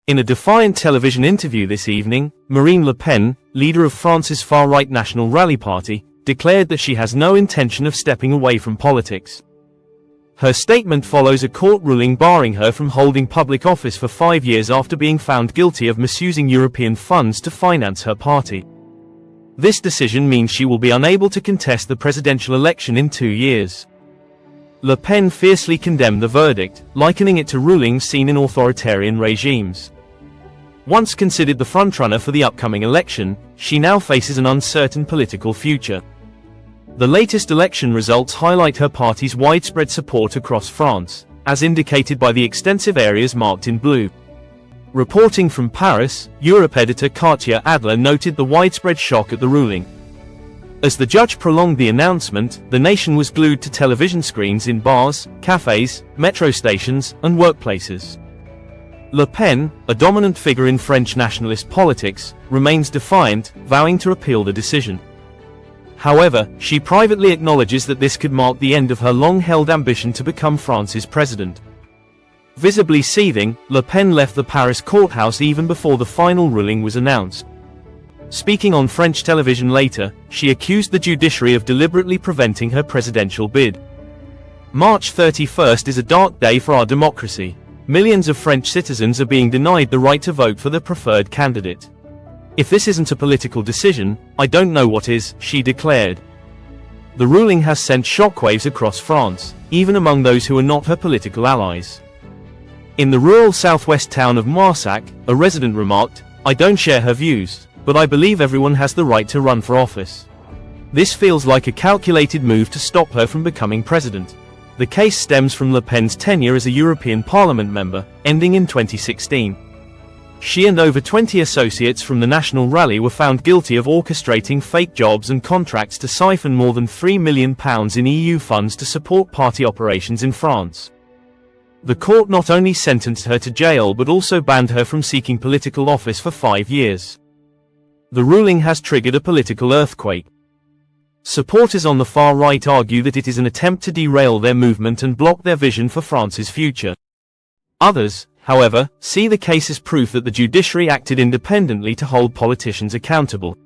In a defiant television interview this evening, Marine Le Pen, leader of France's far-right National Rally Party, declared that she has no intention of stepping away from politics. Her statement follows a court ruling barring her from holding public office for 5 years after being found guilty of misusing European funds to finance her party. This decision means she will be unable to contest the presidential election in 2 years. Le Pen fiercely condemned the verdict, likening it to rulings seen in authoritarian regimes. Once considered the frontrunner for the upcoming election, she now faces an uncertain political future. The latest election results highlight her party's widespread support across France, as indicated by the extensive areas marked in blue. Reporting from Paris, Europe editor Katia Adler noted the widespread shock at the ruling. As the judge prolonged the announcement, the nation was glued to television screens in bars, cafes, metro stations, and workplaces. Le Pen, a dominant figure in French nationalist politics, remains defiant, vowing to appeal the decision. However, she privately acknowledges that this could mark the end of her long-held ambition to become France's president. Visibly seething, Le Pen left the Paris courthouse even before the final ruling was announced. Speaking on French television later, she accused the judiciary of deliberately preventing her presidential bid. March 31st is a dark day for our democracy. Millions of French citizens are being denied the right to vote for their preferred candidate. If this isn't a political decision, I don't know what is, she declared. The ruling has sent shockwaves across France, even among those who are not her political allies. In the rural southwest town of Moissac, a resident remarked, "I don't share her views, but I believe everyone has the right to run for office. This feels like a calculated move to stop her from becoming president." The case stems from Le Pen's tenure as a European Parliament member, ending in 2016. She and over 20 associates from the National Rally were found guilty of orchestrating fake jobs and contracts to siphon more than £3 million in EU funds to support party operations in France. The court not only sentenced her to jail but also banned her from seeking political office for 5 years. The ruling has triggered a political earthquake. Supporters on the far right argue that it is an attempt to derail their movement and block their vision for France's future. Others, however, see the case as proof that the judiciary acted independently to hold politicians accountable.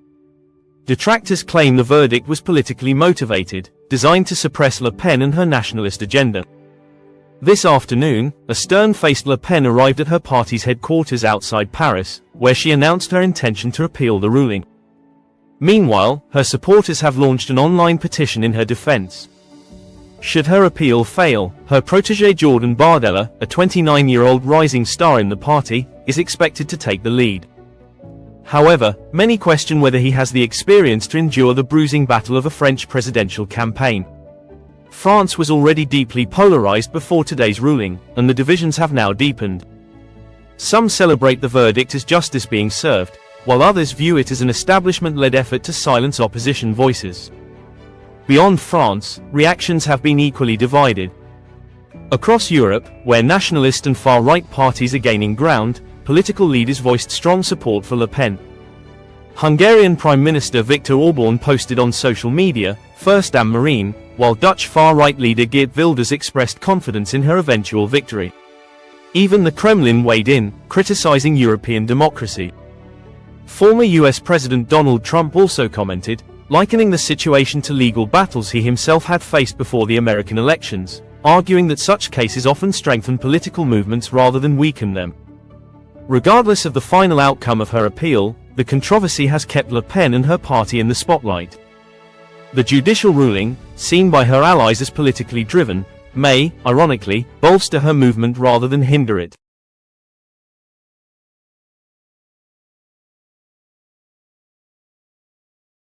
Detractors claim the verdict was politically motivated, designed to suppress Le Pen and her nationalist agenda. This afternoon, a stern-faced Le Pen arrived at her party's headquarters outside Paris, where she announced her intention to appeal the ruling. Meanwhile, her supporters have launched an online petition in her defense. Should her appeal fail, her protégé Jordan Bardella, a 29-year-old rising star in the party, is expected to take the lead. However, many question whether he has the experience to endure the bruising battle of a French presidential campaign. France was already deeply polarized before today's ruling, and the divisions have now deepened. Some celebrate the verdict as justice being served, while others view it as an establishment-led effort to silence opposition voices. Beyond France, reactions have been equally divided. Across Europe, where nationalist and far-right parties are gaining ground, political leaders voiced strong support for Le Pen. Hungarian Prime Minister Viktor Orbán posted on social media, "First am Marine," while Dutch far-right leader Geert Wilders expressed confidence in her eventual victory. Even the Kremlin weighed in, criticizing European democracy. Former US President Donald Trump also commented, likening the situation to legal battles he himself had faced before the American elections, arguing that such cases often strengthen political movements rather than weaken them. Regardless of the final outcome of her appeal, the controversy has kept Le Pen and her party in the spotlight. The judicial ruling, seen by her allies as politically driven, may, ironically, bolster her movement rather than hinder it.